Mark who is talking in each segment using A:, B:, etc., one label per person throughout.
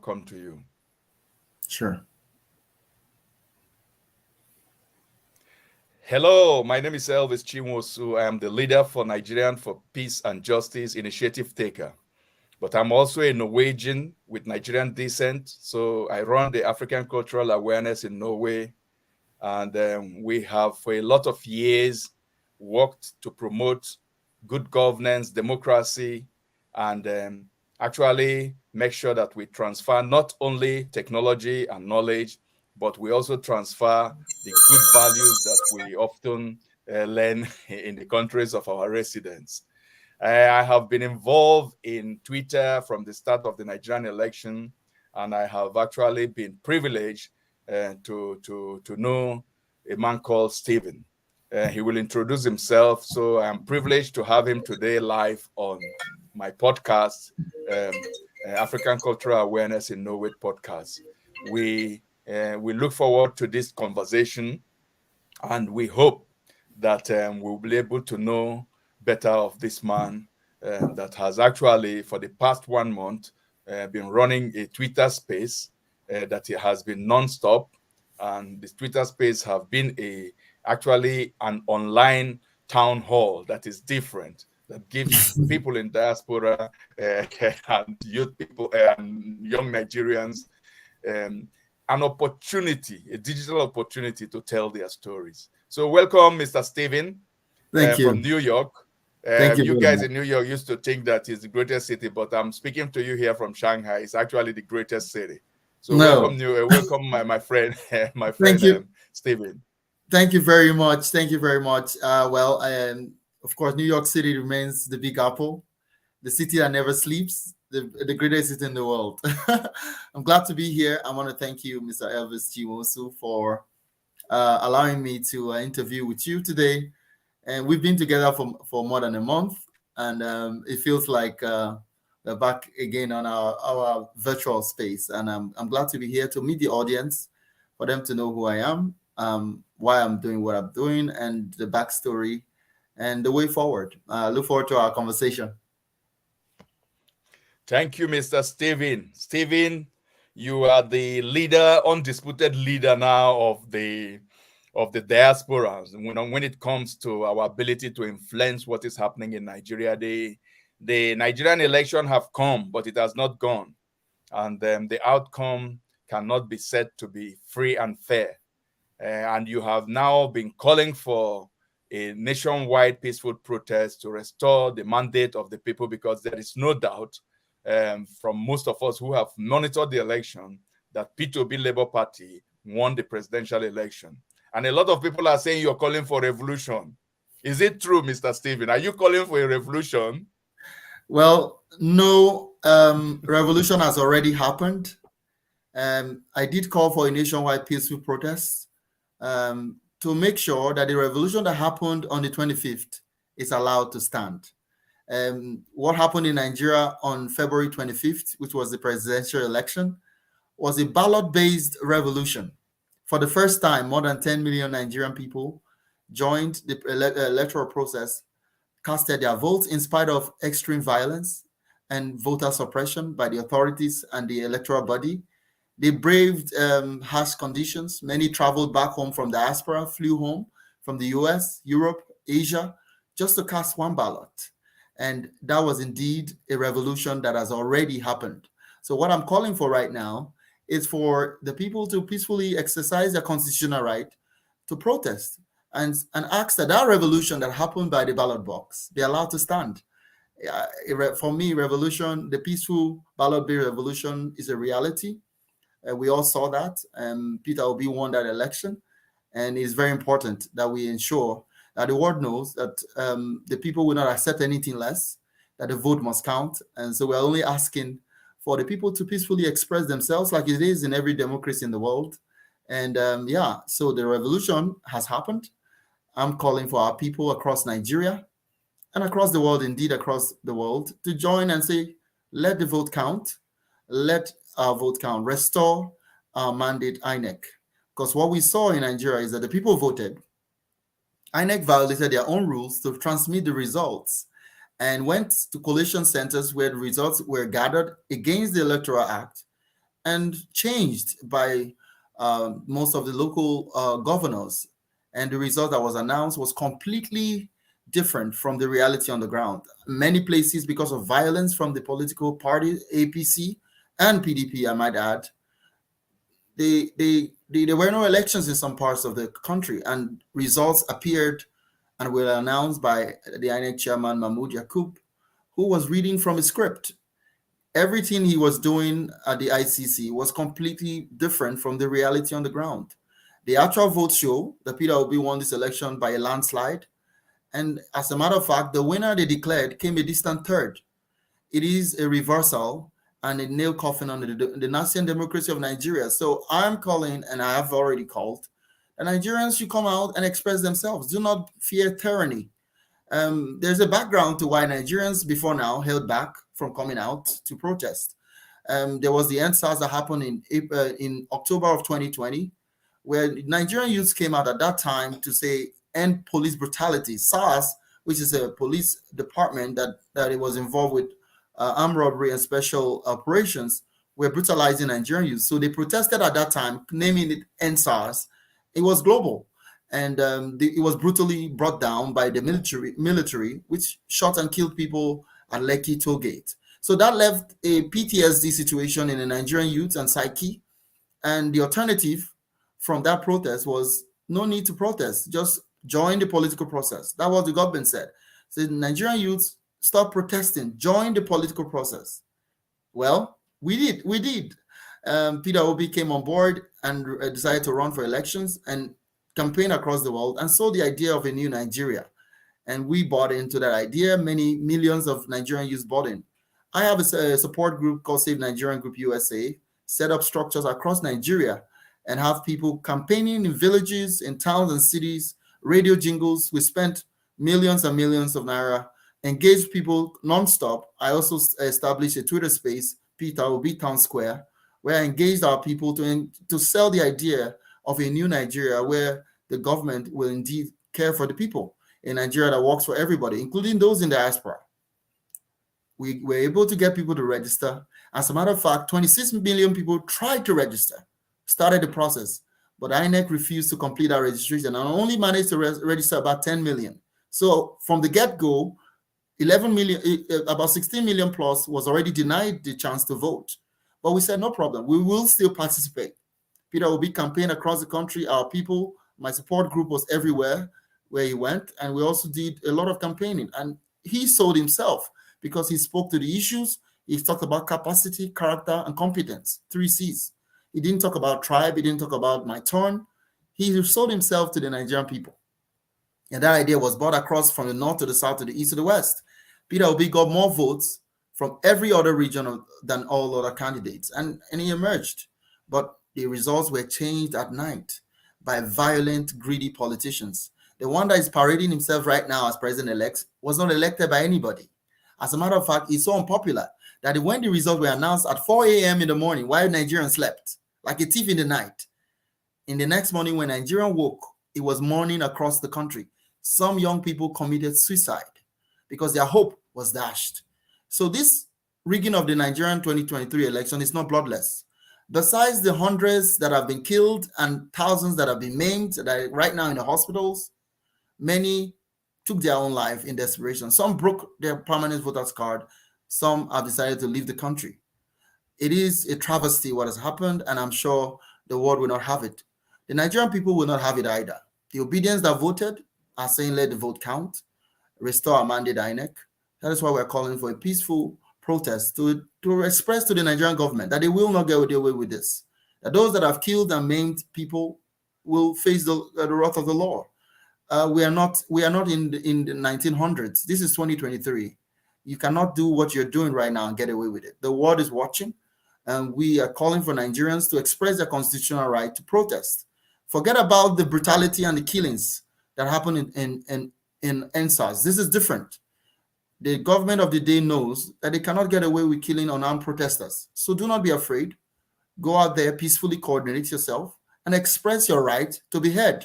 A: come to you.
B: Sure.
A: Hello, my name is Elvis Chinwosu. I am the leader for Nigerian for Peace and Justice Initiative Taker. But I'm also a Norwegian with Nigerian descent. So I run the African Cultural Awareness in Norway. And we have, for a lot of years, worked to promote good governance, democracy, and actually make sure that we transfer not only technology and knowledge, but we also transfer the good values that we often learn in the countries of our residents. I have been involved in Twitter from the start of the Nigerian election, and I have actually been privileged to know a man called Stephen. He will introduce himself, so I'm privileged to have him today live on my podcast, African Cultural Awareness in Norway podcast. We look forward to this conversation, and we hope that we'll be able to know better of this man that has actually, for the past 1 month, been running a Twitter space that it has been non-stop, and this Twitter space have been actually an online town hall that is different, that gives people in diaspora and youth people and young Nigerians um, an opportunity, a digital opportunity to tell their stories. So welcome, Mr. Steven
B: Thank
A: from
B: you.
A: New York.
B: Thank you
A: You
B: very
A: guys
B: much.
A: in New York used to think that it's the greatest city, but I'm speaking to you here from Shanghai. It's actually the greatest city. So
B: No,
A: welcome, my friend, my
B: thank
A: friend
B: you.
A: Steven.
B: Thank you very much. Thank you very much. Of course, New York City remains the Big Apple, the city that never sleeps, the greatest city in the world. I'm glad to be here. I want to thank you, Mr. Elvis Chimosu, for allowing me to interview with you today. And we've been together for more than a month, and it feels like we're back again on our virtual space. And I'm glad to be here to meet the audience, for them to know who I am, why I'm doing what I'm doing, and the backstory and the way forward. Look forward to our conversation.
A: Thank you, Mr. Steven. Steven, you are the leader, undisputed leader now of the diaspora. When it comes to our ability to influence what is happening in Nigeria, the Nigerian election have come, but it has not gone, and the outcome cannot be said to be free and fair. And you have now been calling for a nationwide peaceful protest to restore the mandate of the people, because there is no doubt from most of us who have monitored the election that P2B Labour Party won the presidential election. And a lot of people are saying you're calling for revolution. Is it true, Mr. Stephen? Are you calling for a revolution?
B: Well, no, revolution has already happened. I did call for a nationwide peaceful protest to make sure that the revolution that happened on the 25th is allowed to stand. What happened in Nigeria on February 25th, which was the presidential election, was a ballot-based revolution. For the first time, more than 10 million Nigerian people joined the electoral process, casted their votes in spite of extreme violence and voter suppression by the authorities and the electoral body. They braved harsh conditions. Many traveled back home from diaspora, flew home from the US, Europe, Asia, just to cast one ballot. And that was indeed a revolution that has already happened. So, what I'm calling for right now is for the people to peacefully exercise their constitutional right to protest and ask that that revolution that happened by the ballot box be allowed to stand. For me, revolution, the peaceful ballot-based revolution is a reality. We all saw that. Peter Obi won that election, and it's very important that we ensure that the world knows that the people will not accept anything less, that the vote must count. And so we're only asking for the people to peacefully express themselves like it is in every democracy in the world. And so the revolution has happened. I'm calling for our people across Nigeria and across the world, indeed across the world, to join and say, let the vote count. Let our vote count. Restore our mandate, INEC. Because what we saw in Nigeria is that the people voted. INEC violated their own rules to transmit the results and went to collation centers where the results were gathered against the Electoral Act and changed by most of the local governors. And the result that was announced was completely different from the reality on the ground. Many places, because of violence from the political party, APC and PDP, I might add, there were no elections in some parts of the country, and results appeared and were announced by the INEC chairman, Mahmoud Yakub, who was reading from a script. Everything he was doing at the ICC was completely different from the reality on the ground. The actual votes show that Peter Obi won this election by a landslide. And as a matter of fact, the winner they declared came a distant third. It is a reversal and a nail coffin on the national democracy of Nigeria. So I'm calling, and I have already called, the Nigerians should come out and express themselves. Do not fear tyranny. There's a background to why Nigerians before now held back from coming out to protest. There was the EndSARS that happened in October of 2020, where Nigerian youths came out at that time to say end police brutality. SARS, which is a police department that it was involved with armed robbery and special operations, were brutalizing Nigerian youth. So they protested at that time, naming it EndSARS. It was global. And it was brutally brought down by the military, which shot and killed people at Lekki toll gate. So that left a PTSD situation in the Nigerian youth and psyche. And the alternative from that protest was no need to protest, just join the political process. That was what the government said. So Nigerian youths, stop protesting, join the political process. Well, we did. Peter Obi came on board and decided to run for elections and campaign across the world and sold the idea of a new Nigeria. And we bought into that idea. Many millions of Nigerian youth bought in. I have a support group called Save Nigerian Group USA, set up structures across Nigeria and have people campaigning in villages, in towns and cities, radio jingles. We spent millions and millions of naira, engaged people nonstop. I also established a Twitter space, Peter Obi Town Square, where I engaged our people to sell the idea of a new Nigeria where the government will indeed care for the people, a Nigeria that works for everybody, including those in the diaspora. We were able to get people to register. As a matter of fact, 26 million people tried to register, started the process, but INEC refused to complete our registration and only managed to register about 10 million. So from the get-go, 11 million, about 16 million plus was already denied the chance to vote. But we said, no problem, we will still participate. Peter Obi campaigned across the country. Our people, my support group was everywhere where he went. And we also did a lot of campaigning. And he sold himself because he spoke to the issues. He talked about capacity, character, and competence, 3 C's. He didn't talk about tribe. He didn't talk about my turn. He sold himself to the Nigerian people. And that idea was brought across from the north to the south to the east to the west. Peter Obi got more votes from every other region than all other candidates. And he emerged. But the results were changed at night by violent, greedy politicians. The one that is parading himself right now as president-elect was not elected by anybody. As a matter of fact, he's so unpopular that when the results were announced at 4 a.m. in the morning, while Nigerians slept, like a thief in the night, in the next morning when Nigerians woke, it was morning across the country. Some young people committed suicide because their hope was dashed. So this rigging of the Nigerian 2023 election is not bloodless. Besides the hundreds that have been killed and thousands that have been maimed that are right now in the hospitals, many took their own life in desperation. Some broke their permanent voters card. Some have decided to leave the country. It is a travesty what has happened, and I'm sure the world will not have it. The Nigerian people will not have it either. The obedience that voted are saying let the vote count, restore our mandate INEC. That is why we're calling for a peaceful protest to express to the Nigerian government that they will not get away with this. That those that have killed and maimed people will face the wrath of the law. We are not in the 1900s. This is 2023. You cannot do what you're doing right now and get away with it. The world is watching, and we are calling for Nigerians to express their constitutional right to protest. Forget about the brutality and the killings that happen in EndSARS. This is different. The government of the day knows that they cannot get away with killing unarmed protesters. So do not be afraid. Go out there, peacefully coordinate yourself, and express your right to be heard.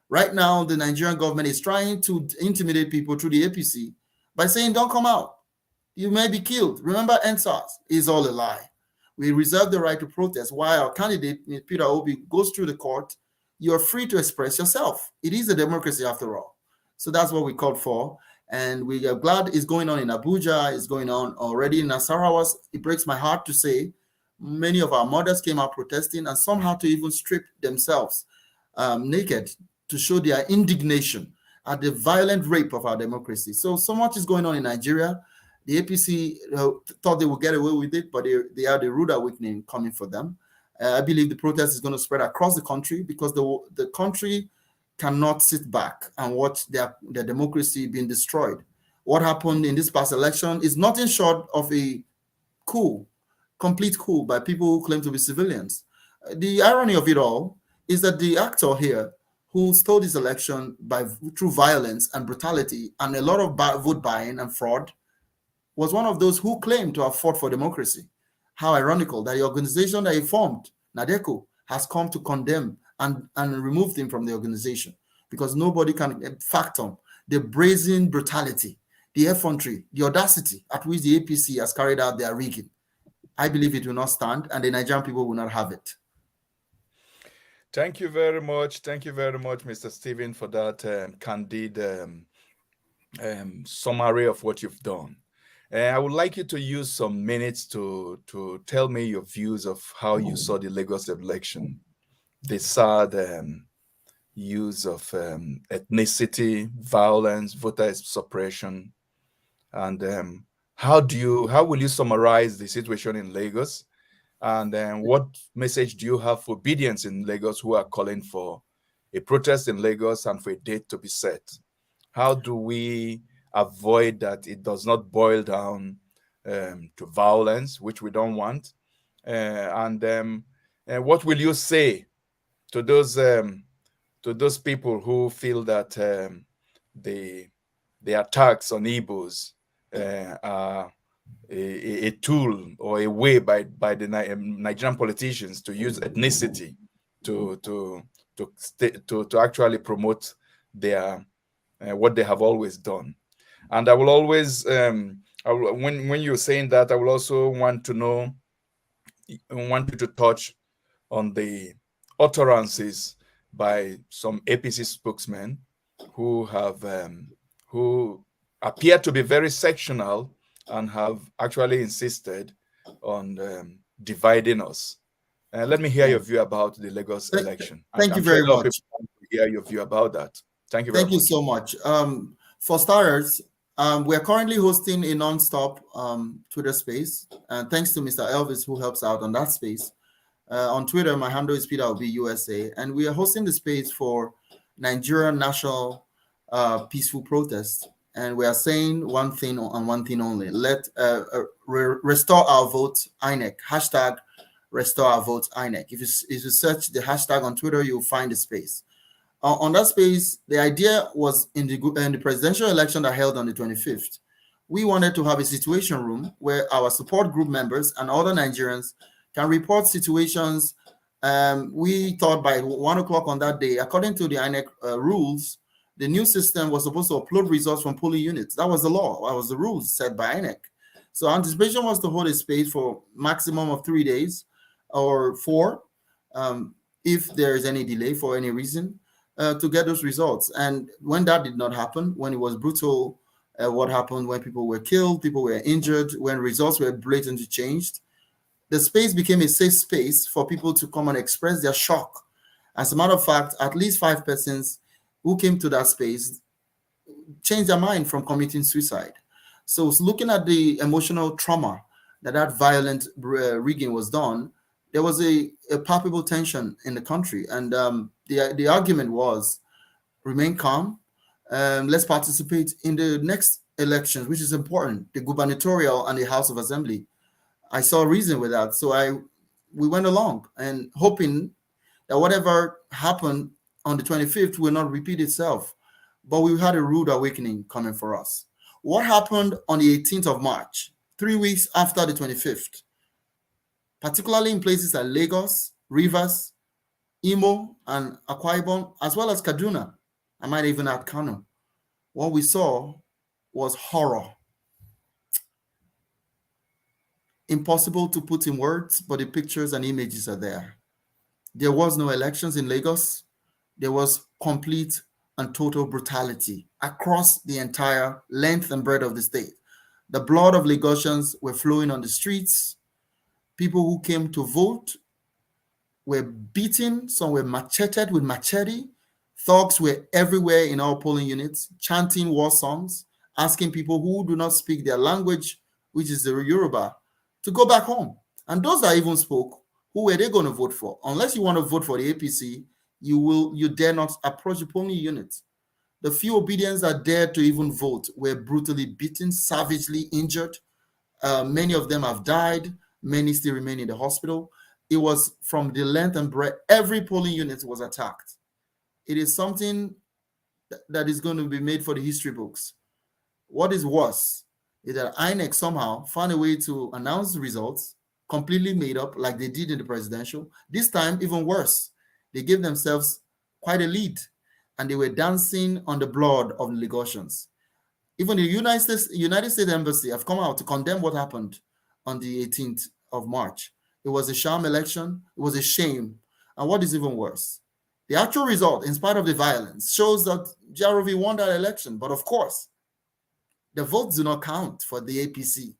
B: Right now, the Nigerian government is trying to intimidate people through the APC by saying, don't come out. You may be killed. Remember, EndSARS is all a lie. We reserve the right to protest. While our candidate, Peter Obi, goes through the court, you're free to express yourself. It is a democracy after all. So that's what we called for. And we are glad it's going on in Abuja, it's going on already in Nasarawa. It breaks my heart to say many of our mothers came out protesting, and some had to even strip themselves naked to show their indignation at the violent rape of our democracy. So much is going on in Nigeria. The APC thought they would get away with it, but they had a rude awakening coming for them. I believe the protest is going to spread across the country, because the country cannot sit back and watch their democracy being destroyed. What happened in this past election is nothing short of a coup, complete coup by people who claim to be civilians. The irony of it all is that the actor here who stole this election through violence and brutality and a lot of vote buying and fraud was one of those who claimed to have fought for democracy. How ironical that the organization that he formed, NADECO, has come to condemn and remove him from the organization, because nobody can fathom the brazen brutality, the effrontery, the audacity at which the APC has carried out their rigging. I believe it will not stand, and the Nigerian people will not have it.
A: Thank you very much. Thank you very much, Mr. Stephen, for that candid summary of what you've done. I would like you to use some minutes to tell me your views of how you saw the Lagos election, the sad use of ethnicity, violence, voter suppression, and how will you summarize the situation in Lagos? And what message do you have for obedience in Lagos who are calling for a protest in Lagos and for a date to be set? How do we avoid that it does not boil down to violence, which we don't want? And what will you say to those people who feel that the attacks on Igbos are a tool or a way by the Nigerian politicians to use ethnicity to actually promote their what they have always done? And I will always when you're saying that, I will also want you to touch on the utterances by some APC spokesmen who have who appear to be very sectional and have actually insisted on dividing us. Let me hear your view about the Lagos election.
B: Thank you very much.
A: Hear your view about that. Thank you very much.
B: Thank you so much. For starters, we are currently hosting a non-stop Twitter space, and thanks to Mr. Elvis who helps out on that space. On Twitter, my handle is Peter Obi USA, and we are hosting the space for Nigerian national peaceful protest. And we are saying one thing and one thing only: let restore our votes, INEC. Hashtag restore our votes, INEC. If you search the hashtag on Twitter, you'll find the space. On that space, the idea was in the presidential election that held on the 25th. We wanted to have a situation room where our support group members and other Nigerians can report situations. We thought by 1 o'clock on that day, according to the INEC rules, the new system was supposed to upload results from polling units. That was the law. That was the rules set by INEC. So anticipation was to hold a space for maximum of 3 days or 4, if there is any delay for any reason, to get those results. And when that did not happen, when it was brutal, what happened when people were killed, people were injured, when results were blatantly changed, the space became a safe space for people to come and express their shock. As a matter of fact, at least 5 persons who came to that space changed their mind from committing suicide. So looking at the emotional trauma that violent rigging was done, there was a palpable tension in the country. And the argument was, remain calm, let's participate in the next elections, which is important, the gubernatorial and the House of Assembly. I saw reason with that. So we went along and hoping that whatever happened on the 25th will not repeat itself. But we had a rude awakening coming for us. What happened on the 18th of March, 3 weeks after the 25th, particularly in places like Lagos, Rivers, Imo, and Akwa Ibom, as well as Kaduna, I might even add Kano, what we saw was horror. Impossible to put in words, but the pictures and images are there. There was no elections in Lagos. There was complete and total brutality across the entire length and breadth of the state. The blood of Lagosians were flowing on the streets. People who came to vote were beaten, some were macheted with machete. Thugs were everywhere in our polling units, chanting war songs, asking people who do not speak their language, which is the Yoruba, to go back home. And those that even spoke, who were they going to vote for? Unless you want to vote for the APC, you dare not approach the polling unit. The few Obedients that dared to even vote were brutally beaten, savagely injured. Many of them have died. Many still remain in the hospital. It was from the length and breadth. Every polling unit was attacked. It is something that is going to be made for the history books. What is worse is that INEC somehow found a way to announce the results, completely made up like they did in the presidential. This time, even worse, they gave themselves quite a lead, and they were dancing on the blood of the Lagosians. Even the United States Embassy have come out to condemn what happened on the 18th of March. It was a sham election. It was a shame. And what is even worse, the actual result, in spite of the violence, shows that GROV won that election. But of course, the votes do not count for the APC.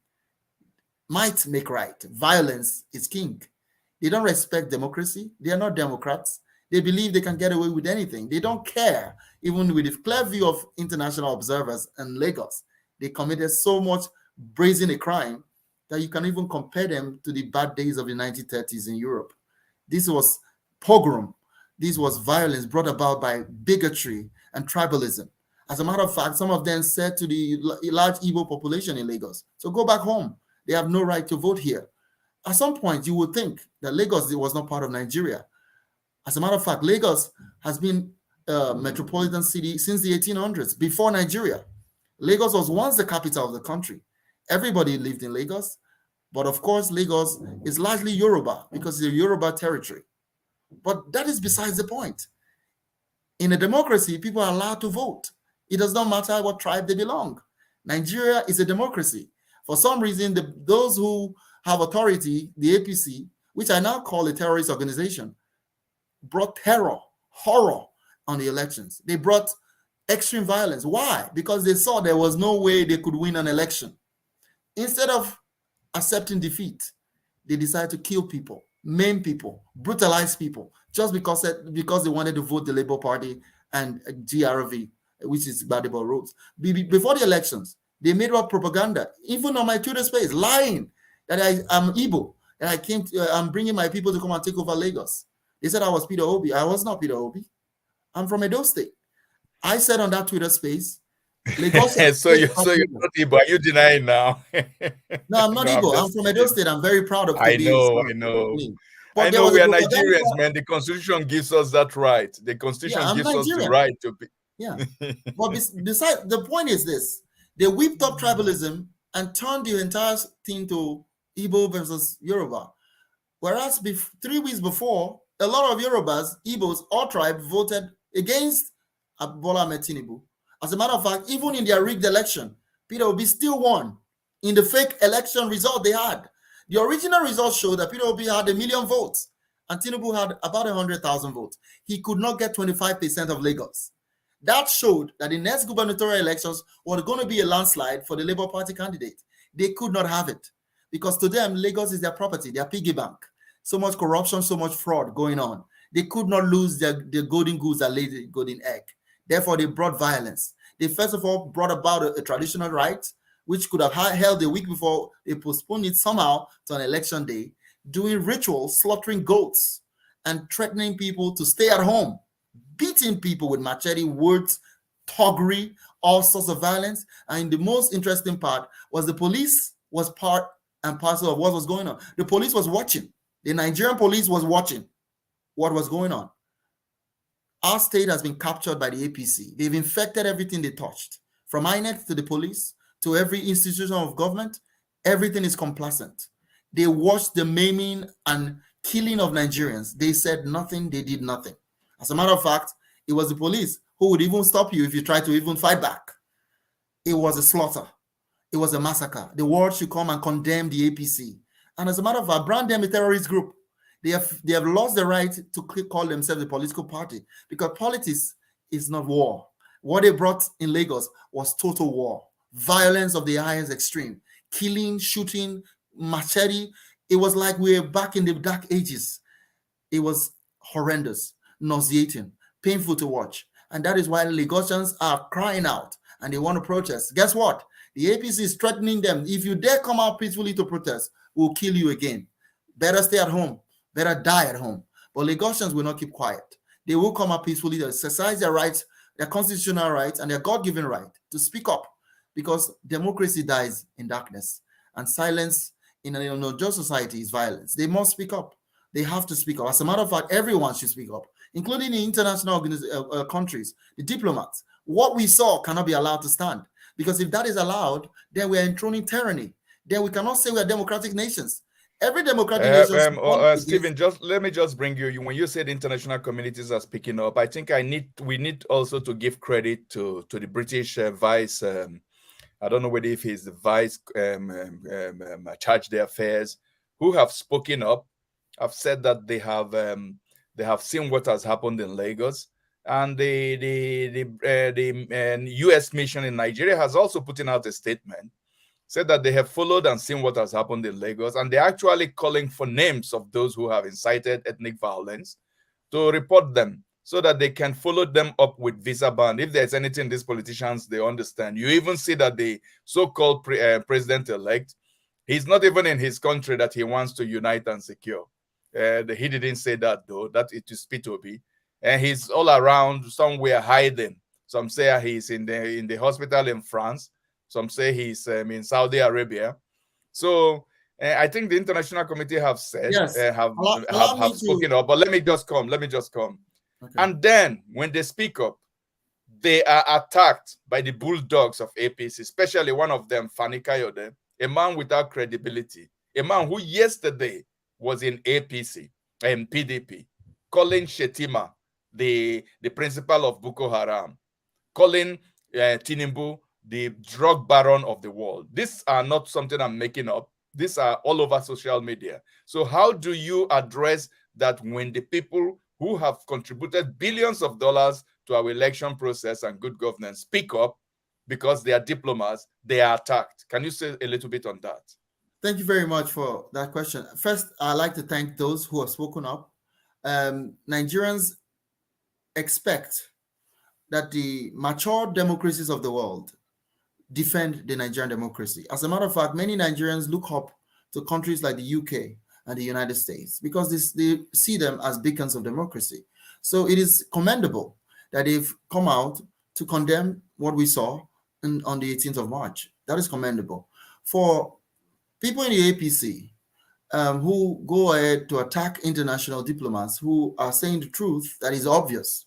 B: Might make right. Violence is king. They don't respect democracy. They are not Democrats. They believe they can get away with anything. They don't care, even with the clear view of international observers in Lagos. They committed so much brazen a crime that you can even compare them to the bad days of the 1930s in Europe. This was pogrom. This was violence brought about by bigotry and tribalism. As a matter of fact, some of them said to the large Igbo population in Lagos, so go back home. They have no right to vote here. At some point, you would think that Lagos was not part of Nigeria. As a matter of fact, Lagos has been a metropolitan city since the 1800s, before Nigeria. Lagos was once the capital of the country. Everybody lived in Lagos, but of course, Lagos is largely Yoruba because it's a Yoruba territory. But that is besides the point. In a democracy, people are allowed to vote. It does not matter what tribe they belong. Nigeria is a democracy. For some reason, those who have authority, the APC, which I now call a terrorist organization, brought terror, horror on the elections. They brought extreme violence. Why? Because they saw there was no way they could win an election. Instead of accepting defeat, they decided to kill people, maim people, brutalize people, just because they wanted to vote the Labour Party and GRV, which is Gbadebo Roads. Before the elections, they made up propaganda, even on my Twitter space, lying that I'm Igbo, and I'm bringing my people to come and take over Lagos. They said I was Peter Obi. I was not Peter Obi. I'm from Edo State. I said on that Twitter space,
A: Lagos. so you're not Igbo. Are you denying now?
B: No, I'm not Igbo. I'm from Edo State. I'm very proud of.
A: I know. But I know we are Nigerians, man. The Constitution gives us that right. The Constitution gives us the right to be.
B: Yeah. But besides, the point is this: they whipped up tribalism and turned the entire thing to Igbo versus Yoruba. Whereas 3 weeks before, a lot of Yorubas, Igbos, all tribes voted against Bola Ahmed Tinubu. As a matter of fact, even in their rigged election, Peter Obi still won in the fake election result they had. The original results showed that Peter Obi had 1 million votes and Tinubu had about 100,000 votes. He could not get 25% of Lagos. That showed that the next gubernatorial elections were going to be a landslide for the Labour Party candidate. They could not have it because to them, Lagos is their property, their piggy bank. So much corruption, so much fraud going on. They could not lose their golden goose that laid the golden egg. Therefore, they brought violence. They first of all brought about a traditional right, which could have held a week before. They postponed it somehow to an election day, doing rituals, slaughtering goats, and threatening people to stay at home, beating people with machete, words, thuggery, all sorts of violence. And the most interesting part was the police was part and parcel of what was going on. The police was watching. The Nigerian police was watching what was going on. Our state has been captured by the APC. They've infected everything they touched. From INEC to the police, to every institution of government, everything is complacent. They watched the maiming and killing of Nigerians. They said nothing, they did nothing. As a matter of fact, it was the police who would even stop you if you tried to even fight back. It was a slaughter. It was a massacre. The world should come and condemn the APC. And as a matter of fact, brand them a terrorist group. They have lost the right to call themselves a political party, because politics is not war. What they brought in Lagos was total war, violence of the highest extreme, killing, shooting, machete. It was like we were back in the dark ages. It was horrendous, nauseating, painful to watch. And that is why Lagosians are crying out and they want to protest. Guess what? The APC is threatening them. If you dare come out peacefully to protest, we'll kill you again. Better stay at home. Better die at home. But Lagosians will not keep quiet. They will come out peacefully to exercise their rights, their constitutional rights, and their God-given right to speak up, because democracy dies in darkness, and silence in an unjust society is violence. They must speak up. They have to speak up. As a matter of fact, everyone should speak up, including the international countries, the diplomats. What we saw cannot be allowed to stand, because if that is allowed, then we are enthroning tyranny. Then we cannot say we are democratic nations. Every democratic nation.
A: Stephen, let me bring you. When you said international communities are speaking up, I think we need also to give credit to the British vice. I don't know whether if he's the vice charge the affairs, who have spoken up, have said that they have seen what has happened in Lagos, and the U.S. mission in Nigeria has also put out a statement, said that they have followed and seen what has happened in Lagos, and they're actually calling for names of those who have incited ethnic violence to report them, so that they can follow them up with visa ban. If there's anything these politicians, they understand. You even see that the so-called president-elect, he's not even in his country that he wants to unite and secure. He didn't say that, though. That it is P2P. And he's all around somewhere hiding. Some say he's in the hospital in France. Some say he's in Saudi Arabia. So I think the international committee have said,
B: yes,
A: have spoken up. But let me just come. Okay. And then when they speak up, they are attacked by the bulldogs of APC, especially one of them, Fani Kayode, a man without credibility, a man who yesterday was in APC and PDP, calling Shetima the principal of Boko Haram, calling Tinubu the drug baron of the world. These are not something I'm making up. These are all over social media. So how do you address that when the people who have contributed billions of dollars to our election process and good governance speak up because they are diplomats, they are attacked? Can you say a little bit on that?
B: Thank you very much for that question. First, I'd like to thank those who have spoken up. Nigerians expect that the mature democracies of the world defend the Nigerian democracy. As a matter of fact, many Nigerians look up to countries like the UK and the United States because they see them as beacons of democracy. So it is commendable that they've come out to condemn what we saw on the 18th of March. That is commendable. For people in the APC who go ahead to attack international diplomats who are saying the truth that is obvious,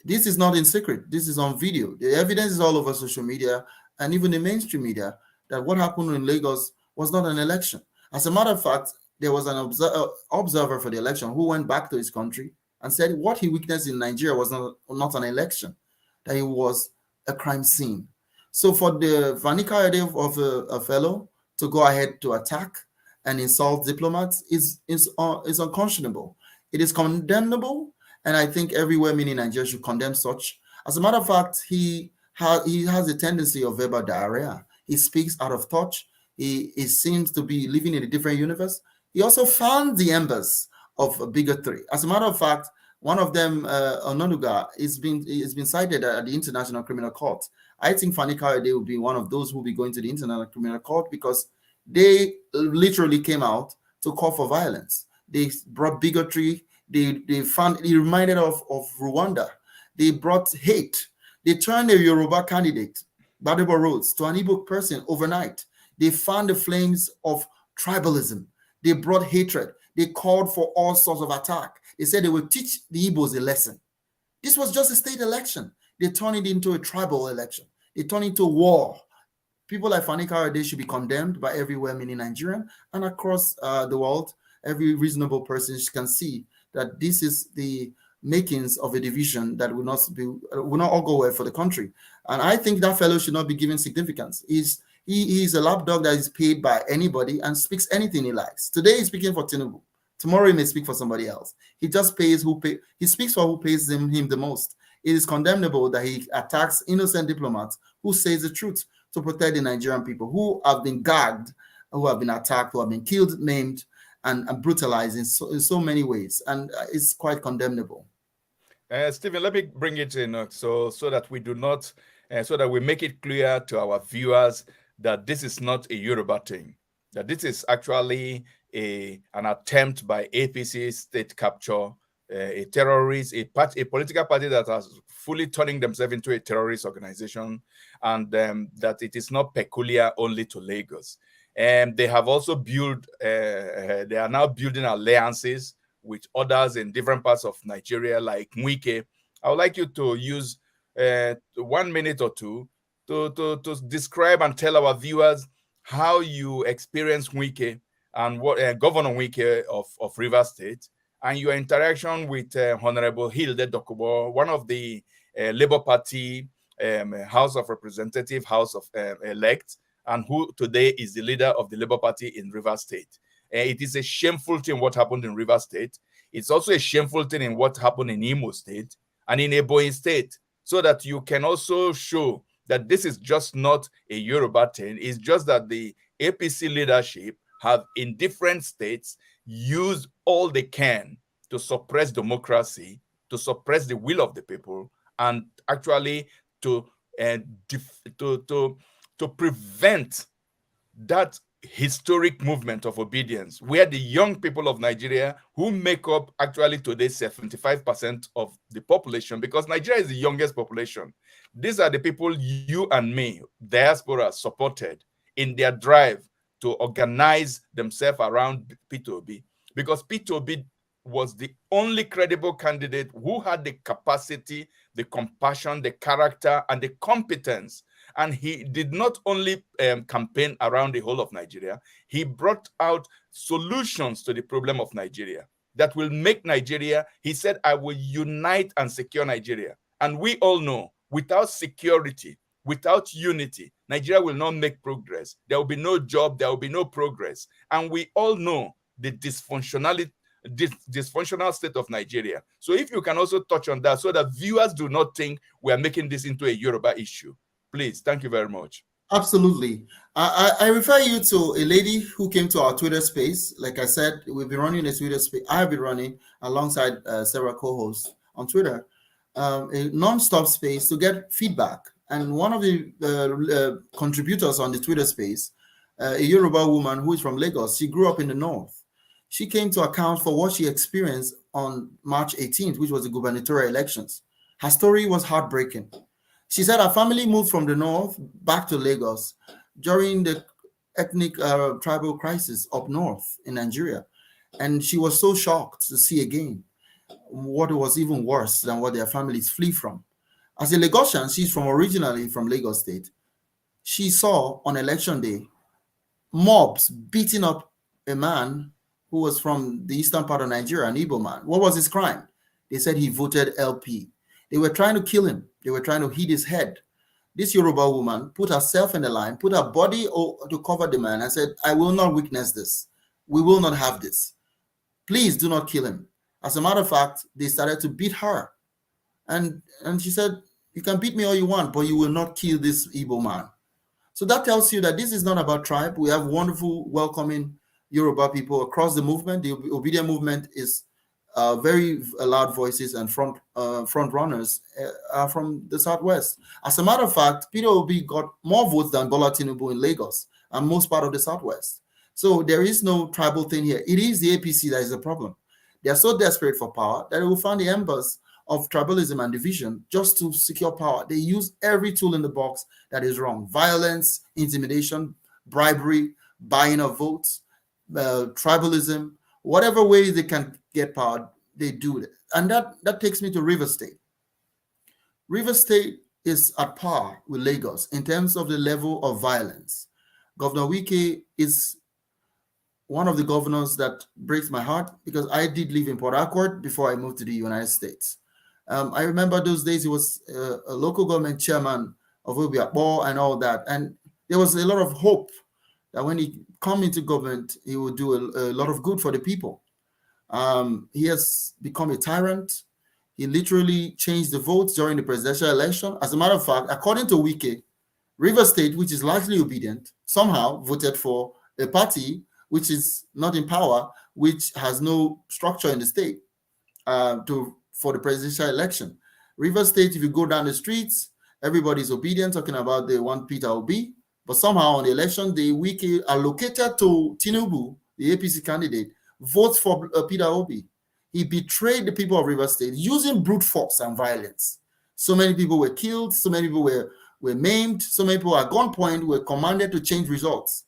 B: this is not in secret. This is on video. The evidence is all over social media and even the mainstream media that what happened in Lagos was not an election. As a matter of fact, there was an observer for the election who went back to his country and said what he witnessed in Nigeria was not an election, that it was a crime scene. So for the Fani Kayode of a fellow to go ahead to attack and insult diplomats is unconscionable. It is condemnable, and I think everywhere, meaning Nigeria, should condemn such. As a matter of fact, he has a tendency of verbal diarrhea. He speaks out of touch. He seems to be living in a different universe. He also found the embers of bigotry. As a matter of fact, one of them, Ononuga, is been cited at the International Criminal Court. I think Fani Kayode will be one of those who will be going to the International Criminal Court because they literally came out to call for violence. They brought bigotry. They reminded of Rwanda. They brought hate. They turned a Yoruba candidate, Badebo Rhodes, to an Igbo person overnight. They fanned the flames of tribalism. They brought hatred. They called for all sorts of attack. They said they would teach the Igbos a lesson. This was just a state election. They turned it into a tribal election. They turned it into war. People like Fani Kayode should be condemned by everywhere, meaning Nigerian, and across the world. Every reasonable person can see that this is the makings of a division that will not all go well for the country. And I think that fellow should not be given significance. He's a lapdog that is paid by anybody and speaks anything he likes. Today he's speaking for Tinubu. Tomorrow he may speak for somebody else. He just pays who pay. He speaks for who pays him the most. It is condemnable that he attacks innocent diplomats who says the truth to protect the Nigerian people who have been gagged, who have been attacked, who have been killed, maimed, and brutalized in so many ways. And it's quite condemnable.
A: Stephen, let me bring it in so that we do not, so that we make it clear to our viewers that this is not a Yoruba thing, that this is actually an attempt by APC state capture, a terrorist, a political party that has fully turning themselves into a terrorist organization, and that it is not peculiar only to Lagos. And they have also built, they are now building alliances with others in different parts of Nigeria, like Mwike. I would like you to use 1 minute or two to describe and tell our viewers how you experience Mwike and what Governor Mwike of Rivers State, and your interaction with Honorable Hilde Dokubo, one of the Labour Party House of Representative, House of Elect, and who today is the leader of the Labour Party in Rivers State. It is a shameful thing what happened in Rivers State. It's also a shameful thing in what happened in Imo State and in Ebonyi State, so that you can also show that this is just not a Yoruba thing. It's just that the APC leadership have in different states used all they can to suppress democracy, to suppress the will of the people, and actually to prevent that historic movement of obedience, where the young people of Nigeria, who make up actually today 75% of the population, because Nigeria is the youngest population, these are the people you and me, diaspora, supported in their drive to organize themselves around P2B, because P2B was the only credible candidate who had the capacity, the compassion, the character, and the competence. And he did not only campaign around the whole of Nigeria, he brought out solutions to the problem of Nigeria that will make Nigeria, he said, I will unite and secure Nigeria. And we all know, without security, without unity, Nigeria will not make progress. There will be no job, there will be no progress. And we all know the dysfunctional state of Nigeria. So if you can also touch on that so that viewers do not think we are making this into a Yoruba issue. Please, thank you very much.
B: Absolutely. I refer you to a lady who came to our Twitter space. Like I said, we've been running a Twitter space. I have been running alongside several co-hosts on Twitter, a non-stop space to get feedback. And one of the contributors on the Twitter space, a Yoruba woman who is from Lagos, she grew up in the north. She came to account for what she experienced on March 18th, which was the gubernatorial elections. Her story was heartbreaking. She said her family moved from the north back to Lagos during the ethnic tribal crisis up north in Nigeria. And she was so shocked to see again what was even worse than what their families flee from. As a Lagosian, she's originally from Lagos State. She saw on election day mobs beating up a man who was from the eastern part of Nigeria, an Igbo man. What was his crime? They said he voted LP. They were trying to kill him. They were trying to hit his head. This Yoruba woman put herself in the line, put her body to cover the man and said, I will not witness this. We will not have this. Please do not kill him. As a matter of fact, they started to beat her. And she said, you can beat me all you want, but you will not kill this Igbo man. So that tells you that this is not about tribe. We have wonderful, welcoming Yoruba people across the movement. The obedient movement is very loud voices and front runners are from the Southwest. As a matter of fact, Peter Obi got more votes than Bola Tinubu in Lagos and most part of the Southwest. So there is no tribal thing here. It is the APC that is the problem. They are so desperate for power that they will find the embers of tribalism and division just to secure power. They use every tool in the box that is wrong. Violence, intimidation, bribery, buying of votes, tribalism, whatever way they can get power, they do it. And that takes me to Rivers State. Rivers State is at par with Lagos in terms of the level of violence. Governor Wike is one of the governors that breaks my heart because I did live in Port Harcourt before I moved to the United States. I remember those days he was a local government chairman of Obiakpo and all that. And there was a lot of hope that when he come into government, he will do a lot of good for the people. He has become a tyrant. He literally changed the votes during the presidential election. As a matter of fact, according to Wike, River State, which is largely obedient, somehow voted for a party which is not in power, which has no structure in the state for the presidential election. River State, if you go down the streets, everybody's obedient, talking about they want Peter Obi. But somehow on the election day, Wike allocated to Tinubu, the APC candidate, votes for Peter Obi. He betrayed the people of River State using brute force and violence. So many people were killed, so many people were maimed, so many people at gunpoint were commanded to change results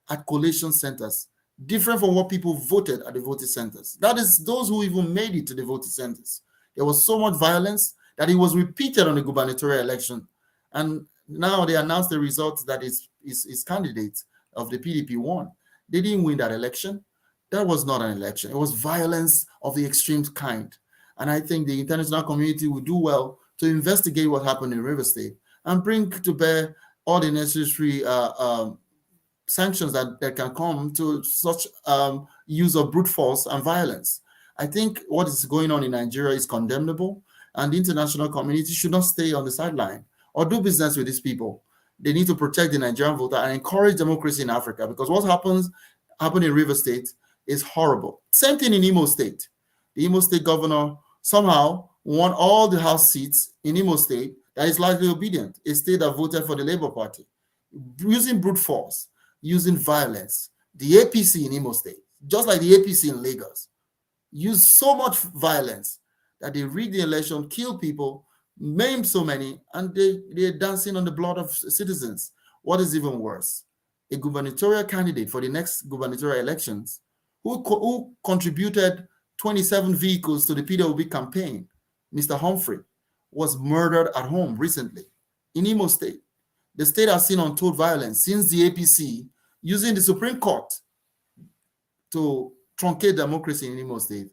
B: at collation centers, different from what people voted at the voting centers. That is those who even made it to the voting centers. There was so much violence that it was repeated on the gubernatorial election. And now they announced the results that his candidate of the PDP won. They didn't win that election. That was not an election. It was violence of the extreme kind. And I think the international community will do well to investigate what happened in River State and bring to bear all the necessary sanctions that can come to such use of brute force and violence. I think what is going on in Nigeria is condemnable, and the international community should not stay on the sideline or do business with these people. They need to protect the Nigerian voter and encourage democracy in Africa, because what happened in River State is horrible. Same thing in Imo State. The Imo State governor somehow won all the House seats in Imo State that is largely obedient, a state that voted for the Labour Party, using brute force, using violence. The APC in Imo State, just like the APC in Lagos, used so much violence that they rigged the election, killed people, maimed so many, and they're dancing on the blood of citizens. What is even worse, a gubernatorial candidate for the next gubernatorial elections who contributed 27 vehicles to the PWB campaign, Mr. Humphrey, was murdered at home recently in Imo State. The state has seen untold violence since the APC using the Supreme Court to truncate democracy in Imo State.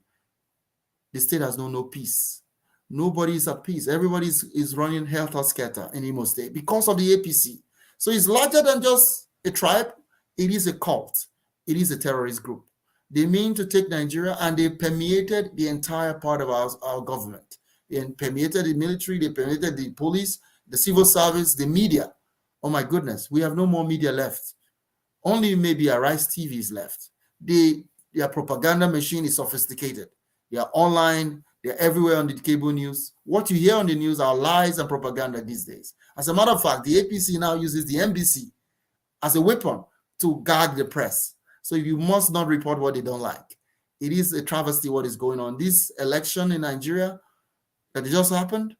B: The state has known no peace. Nobody is at peace. Everybody is running helter-skelter in Imo State because of the APC. So it's larger than just a tribe. It is a cult. It is a terrorist group. They mean to take Nigeria, and they permeated the entire part of our government. They permeated the military, they permeated the police, the civil service, the media. Oh my goodness, we have no more media left. Only maybe Arise TV is left. Their propaganda machine is sophisticated. They are online, they're everywhere on the cable news. What you hear on the news are lies and propaganda these days. As a matter of fact, the APC now uses the NBC as a weapon to gag the press. So you must not report what they don't like. It is a travesty what is going on. This election in Nigeria that just happened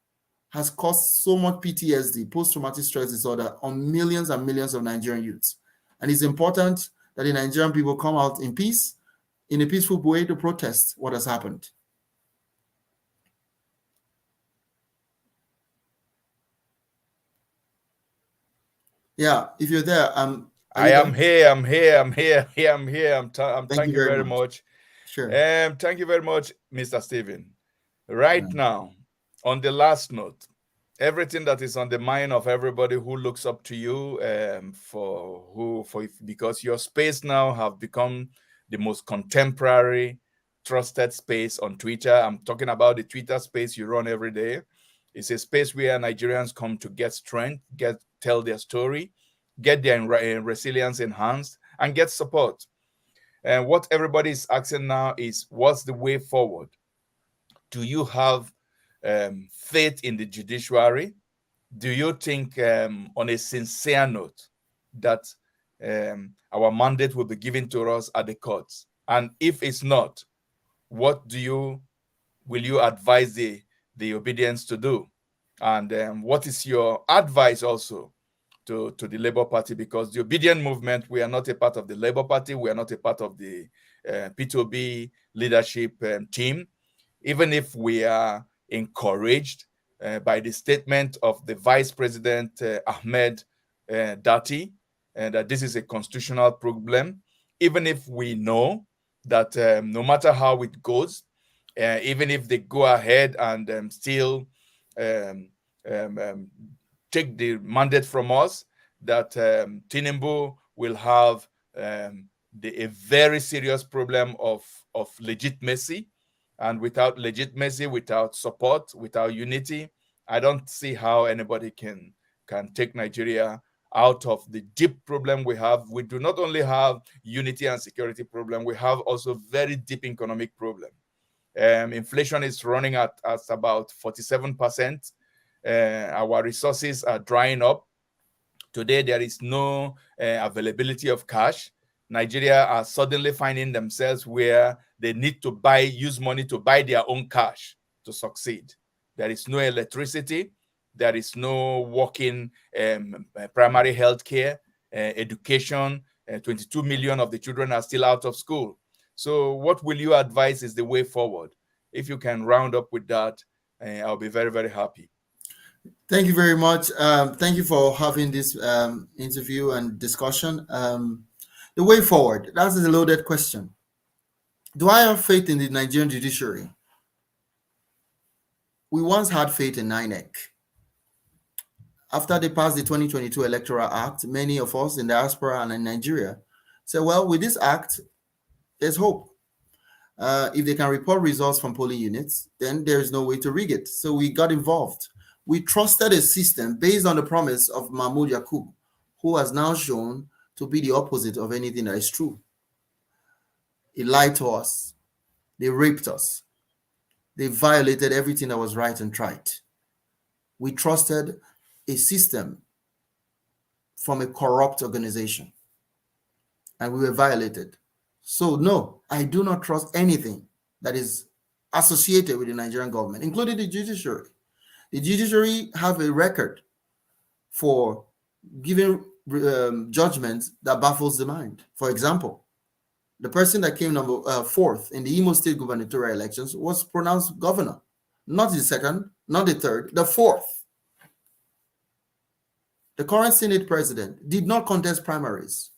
B: has caused so much PTSD, post-traumatic stress disorder, on millions and millions of Nigerian youths. And it's important that the Nigerian people come out in peace, in a peaceful way, to protest what has happened. Yeah, if you're there,
A: I am here. I'm here. Thank you very much.
B: Sure.
A: Thank you very much, Mr. Stephen. Right now, on the last note, everything that is on the mind of everybody who looks up to you, because your space now have become the most contemporary, trusted space on Twitter. I'm talking about the Twitter space you run every day. It's a space where Nigerians come to get strength, tell their story, get their resilience enhanced, and get support. And what everybody is asking now is, what's the way forward? Do you have faith in the judiciary? Do you think, on a sincere note, that our mandate will be given to us at the courts? And if it's not, what will you advise the obedience to do? And what is your advice also to the Labour Party? Because the obedient movement, we are not a part of the Labour Party. We are not a part of the P2B leadership team. Even if we are encouraged by the statement of the Vice President Ahmed Dati, and that this is a constitutional problem, even if we know that no matter how it goes, even if they go ahead and still take the mandate from us, that Tinubu will have a very serious problem of legitimacy. And without legitimacy, without support, without unity, I don't see how anybody can take Nigeria out of the deep problem we have. We do not only have unity and security problem, we have also very deep economic problem. Inflation is running at about 47%. Our resources are drying up. Today, there is no availability of cash. Nigeria are suddenly finding themselves where they need to use money to buy their own cash to succeed. There is no electricity. There is no working primary health care, education. 22 million of the children are still out of school. So what will you advise is the way forward? If you can round up with that, I'll be very, very happy.
B: Thank you very much. Thank you for having this interview and discussion. The way forward, that's a loaded question. Do I have faith in the Nigerian judiciary? We once had faith in INEC. After they passed the 2022 Electoral Act, many of us in diaspora and in Nigeria said, well, with this act, there's hope. If they can report results from polling units, then there is no way to rig it. So we got involved. We trusted a system based on the promise of Mahmoud Yakub, who has now shown to be the opposite of anything that is true. He lied to us. They raped us. They violated everything that was right and right. We trusted a system from a corrupt organization, and we were violated. So no, I do not trust anything that is associated with the Nigerian government, including the judiciary. The judiciary have a record for giving judgments that baffles the mind. For example, the person that came number 4th in the Imo State gubernatorial elections was pronounced governor. Not the second, not the third, the 4th. The current Senate president did not contest primaries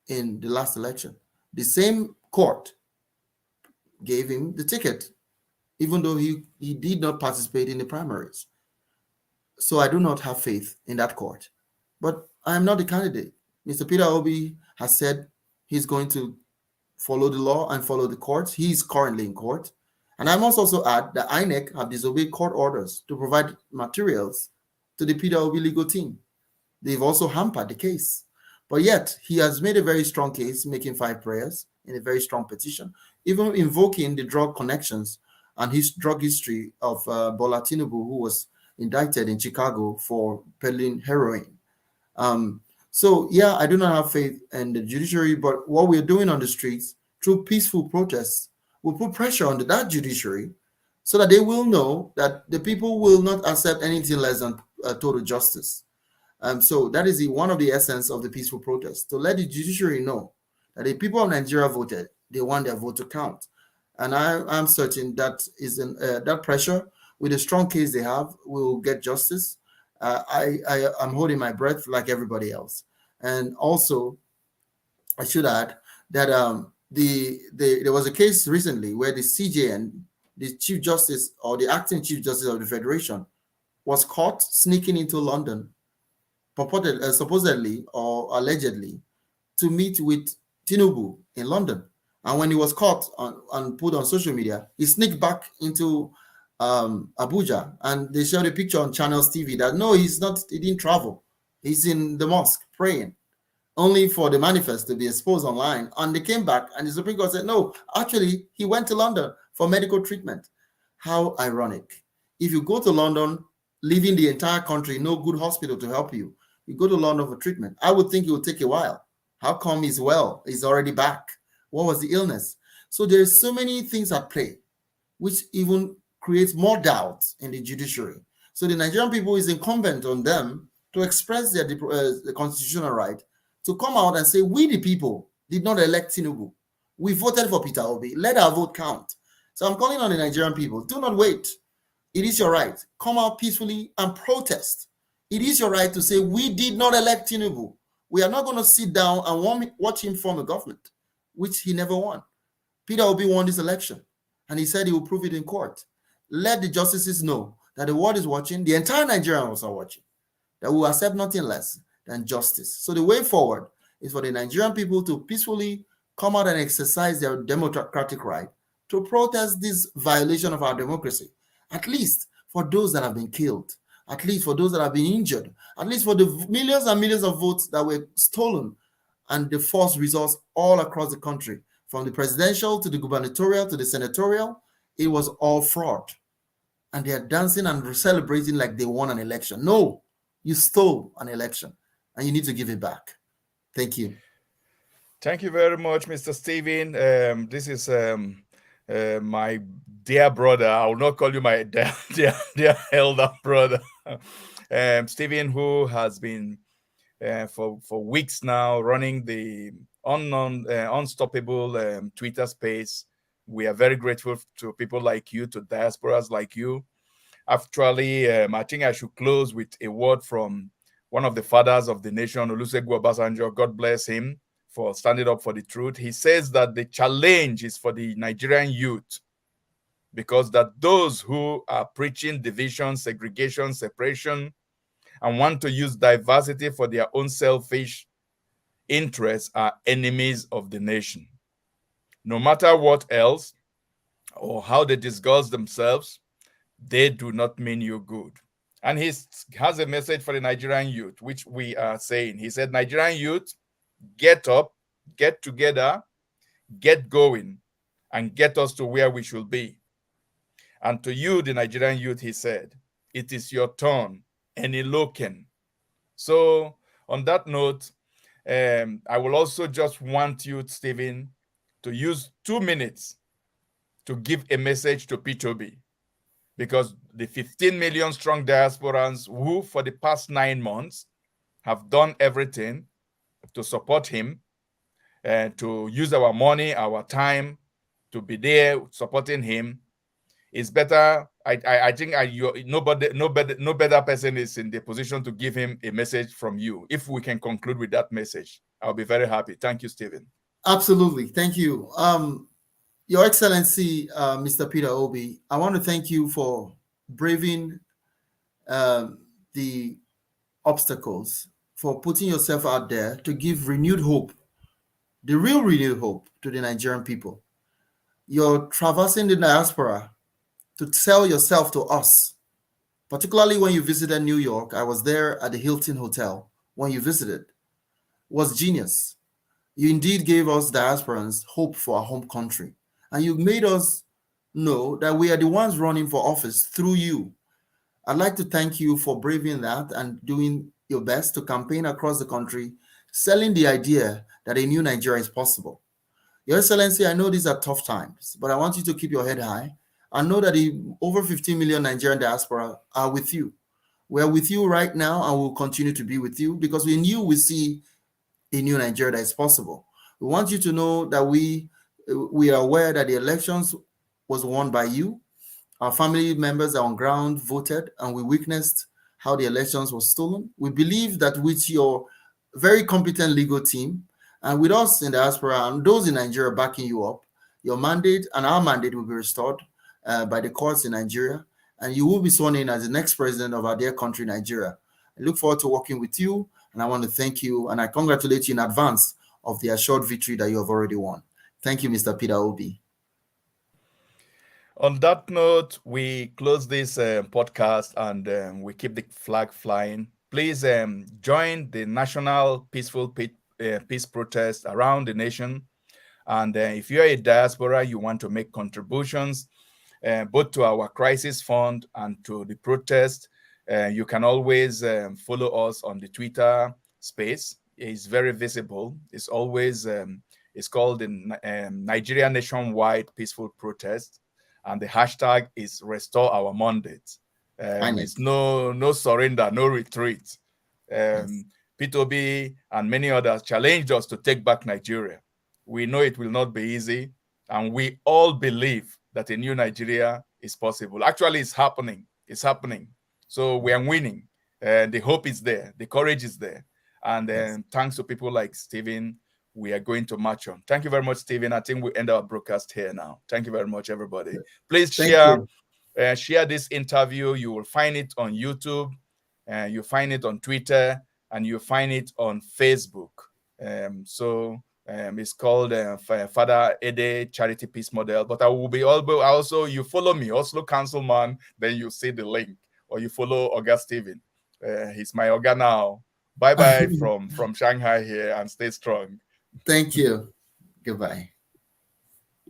B: in the last election. The same court gave him the ticket, even though he did not participate in the primaries. So I do not have faith in that court. But I am not the candidate. Mr. Peter Obi has said he's going to follow the law and follow the courts. He is currently in court. And I must also add that INEC have disobeyed court orders to provide materials to the Peter Obi legal team. They've also hampered the case. But yet, he has made a very strong case, making 5 prayers in a very strong petition, even invoking the drug connections and his drug history of Bola Tinubu, who was indicted in Chicago for peddling heroin. So, yeah, I do not have faith in the judiciary, but what we're doing on the streets through peaceful protests will put pressure on that judiciary so that they will know that the people will not accept anything less than total justice. So that is one of the essence of the peaceful protest, to let the judiciary know that the people of Nigeria voted, they want their vote to count. And I'm certain that is that pressure, with the strong case they have, will get justice. I'm holding my breath like everybody else. And also, I should add that there was a case recently where the CJN, the Chief Justice or the acting Chief Justice of the Federation, was caught sneaking into London, supposedly or allegedly, to meet with Tinubu in London. And when he was caught and put on social media, he sneaked back into Abuja, and they showed a picture on Channels TV that no, he didn't travel. He's in the mosque praying, only for the manifest to be exposed online. And they came back, and the Supreme Court said, no, actually, he went to London for medical treatment. How ironic. If you go to London, leaving the entire country, no good hospital to help you, you go to London for treatment. I would think it would take a while. How come he's well? He's already back. What was the illness? So there's so many things at play, which even creates more doubt in the judiciary. So the Nigerian people, is incumbent on them to express the constitutional right to come out and say, we the people did not elect Tinubu. We voted for Peter Obi. Let our vote count. So I'm calling on the Nigerian people, do not wait. It is your right. Come out peacefully and protest. It is your right to say, we did not elect Tinubu. We are not going to sit down and watch him form a government, which he never won. Peter Obi won this election, and he said he will prove it in court. Let the justices know that the world is watching, the entire Nigerians are watching, that we will accept nothing less than justice. So the way forward is for the Nigerian people to peacefully come out and exercise their democratic right to protest this violation of our democracy, at least for those that have been killed, at least for those that have been injured, at least for the millions and millions of votes that were stolen and the forced results all across the country, from the presidential to the gubernatorial to the senatorial. It was all fraud. And they are dancing and celebrating like they won an election. No, you stole an election and you need to give it back. Thank you.
A: Thank you very much, Mr. Stephen. This is my dear brother. I will not call you my dear elder brother. Stephen, who has been for weeks now running the unstoppable Twitter space. We are very grateful to people like you, to diasporas like you. Actually, I think I should close with a word from one of the fathers of the nation, Olusegun Obasanjo. God bless him for standing up for the truth. He says that the challenge is for the Nigerian youth, because that those who are preaching division, segregation, separation, and want to use diversity for their own selfish interests are enemies of the nation. No matter what else or how they disguise themselves, they do not mean you good. And he has a message for the Nigerian youth, which we are saying. He said, Nigerian youth, get up, get together, get going, and get us to where we should be. And to you, the Nigerian youth, he said, it is your turn, Eniloken. So on that note, I will also just want you, Stephen, to use 2 minutes to give a message to P2B, because the 15 million strong diasporans who for the past 9 months have done everything to support him, to use our money, our time, to be there supporting him, is better. I think no better person is in the position to give him a message from you. If we can conclude with that message, I'll be very happy. Thank you, Stephen.
B: Absolutely. Thank you. Your Excellency, Mr. Peter Obi, I want to thank you for braving the obstacles, for putting yourself out there to give renewed hope, the real renewed hope to the Nigerian people. You're traversing the diaspora to sell yourself to us, particularly when you visited New York. I was there at the Hilton Hotel when you visited. Was genius. You indeed gave us diasporans hope for our home country. And you made us know that we are the ones running for office through you. I'd like to thank you for braving that and doing your best to campaign across the country, selling the idea that a new Nigeria is possible. Your Excellency, I know these are tough times, but I want you to keep your head high and know that the over 15 million Nigerian diaspora are with you. We're with you right now and we'll continue to be with you because we knew we see a new Nigeria that is possible. We want you to know that we are aware that the elections was won by you. Our family members are on ground, voted, and we witnessed how the elections were stolen. We believe that with your very competent legal team and with us in the diaspora and those in Nigeria backing you up, your mandate and our mandate will be restored by the courts in Nigeria, and you will be sworn in as the next president of our dear country, Nigeria. I look forward to working with you, and I want to thank you, and I congratulate you in advance of the assured victory that you have already won. Thank you, Mr. Peter Obi.
A: On that note, we close this podcast and we keep the flag flying. Please join the national peaceful peace protest around the nation. And if you're a diaspora, you want to make contributions both to our crisis fund and to the protest, you can always follow us on the Twitter space. It's very visible. It's always, it's called the Nigeria Nationwide Peaceful Protest. And the hashtag is Restore Our Mandate. It's no surrender, no retreat. P2B and many others challenged us to take back Nigeria. We know it will not be easy, and we all believe that a new Nigeria is possible. Actually, it's happening. It's happening. So we are winning. The hope is there. The courage is there. And thanks to people like Stephen, we are going to march on. Thank you very much, Stephen. I think we end our broadcast here now. Thank you very much, everybody. Please share this interview. You will find it on YouTube. You find it on Twitter. and you find it on Facebook. It's called Father Ede Charity Peace Model. But I will be also, you follow me, Oslo Councilman, then you see the link, or you follow Oga Steven. He's my Oga now. Bye bye from Shanghai here, and stay strong.
B: Thank you. Goodbye.